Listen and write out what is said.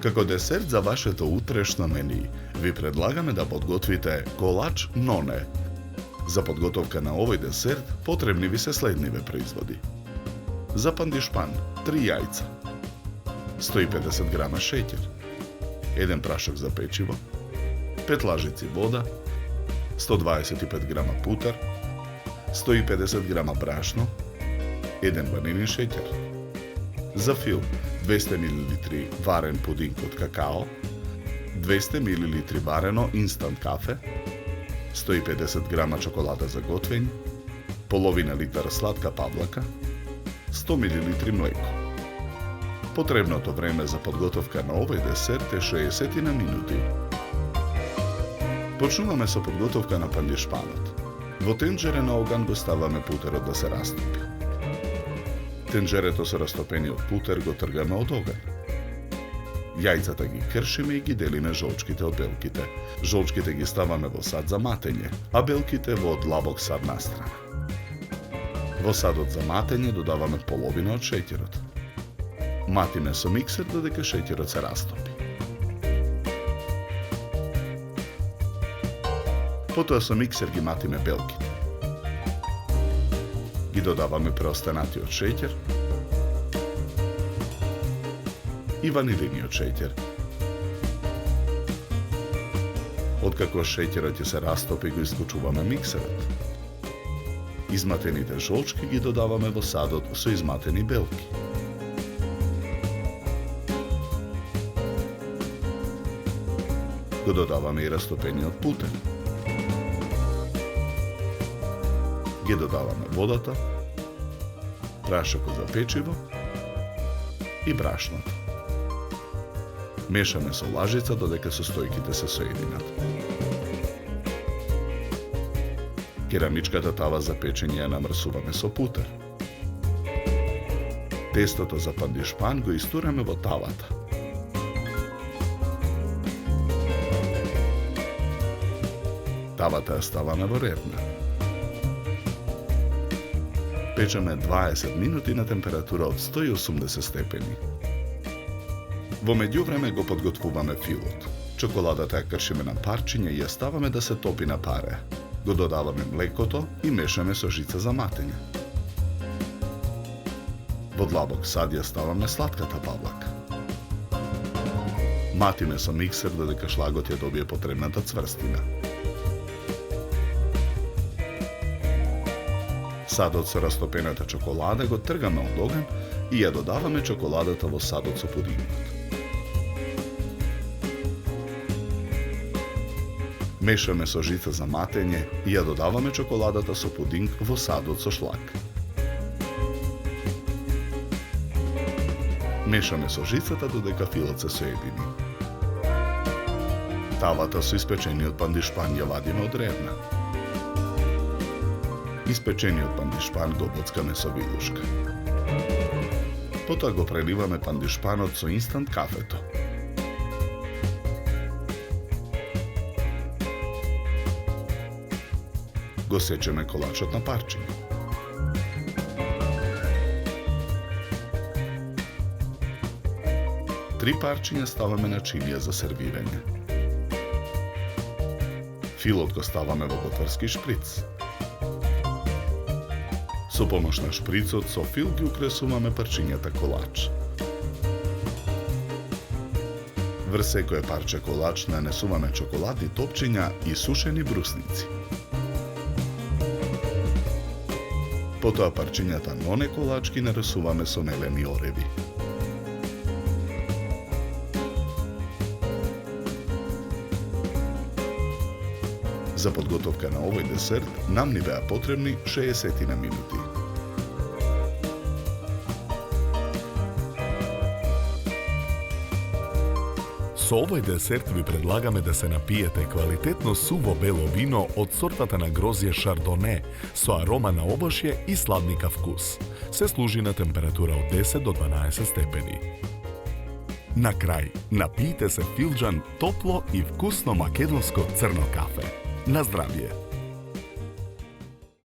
Како десерт за вашето утрешно мени, ви предлагаме да подготвите колач ноне. За подготовка на овој десерт потребни ви се следниве производи. За пандишпан 3 јајца, 150 грама шеќер, 1 прашок за печиво, 5 лажици вода, 125 грама путар, 150 грама брашно, 1 ванилин шеќер. За фил 200 мл варен пудинг од какао, 200 мл варено инстант кафе, 150 грама чоколада за готвење, половина литар сладка павлака, 100 мл млеко. Потребното време за подготовка на овој десерт е 60 минути. Почнуваме со подготовка на пандишпанот. Во тенџере на оган го ставаме путерот да се растопи. Тенџерето со растопениот путер го тргаме од оган. Јајцата ги кршиме и ги делиме жолчките од белките. Жолчките ги ставаме во сад за матење, а белките во длабок сад настрана. Во садот за матење додаваме половина од шеќерот. Матиме со миксер додека шеќерот се растопи. Потоа со миксер ги матиме белките. Ги додаваме преостанатиот шеќер и ванилиниот шеќер. Откако шеќерот ќе се растопи, го исклучуваме миксерот. Изматените жолчки ги додаваме во садот со изматени белки. Го додаваме и растопениот путер. Ги додаваме водата, прашокот за печиво и брашното. Мешаме со лажица додека состојките се соединат. Керамичката тава за печење ја намрсуваме со путер. Тестото за пандишпан го истураме во тавата. Тавата ја ставаме во редна. Печеме 20 минути на температура од 180 степени. Во меѓувреме го подготвуваме филот. Чоколадата ја кршиме на парчиња и ја ставаме да се топи на паре. Го додаваме млекото и мешаме со жица за матење. Во длабок сад ја ставаме сладката павлака. Матиме со миксер додека шлагот ја добие потребната цврстина. Садот со растопената чоколада го тргаме од оган и ја додаваме чоколадата во садот со пудингот. Мешаме со жица за матење и ја додаваме чоколадата со пудинг во садот со шлак. Мешаме со жицата додека филот се соедини. Тавата со испечениот пандишпан ја вадиме од редна. Испечениот пандишпан го боцкаме со вилушка. Потоа го преливаме пандишпанот со инстант кафето. Го сечеме колачот на парчиња. Три парчиња ставаме на чинија за сервирање. Филот го ставаме во готварски шприц. Со помош на шприцот со фил ги украсуваме парчињата колач. Врз секое парче колач нанесуваме чоколадни топчиња и сушени брусници. Потоа парчињата ноне колачки нарисуваме со мелени ореви. За подготовка на овој десерт нам ни беа потребни 60 минути. Со овој десерт ви предлагаме да се напиете квалитетно суво бело вино од сортата на грозје Шардоне со арома на овошје и сладникав вкус. Се служи на температура од 10 до 12 степени. На крај, напијте се филџан топло и вкусно македонско црно кафе. На здравје!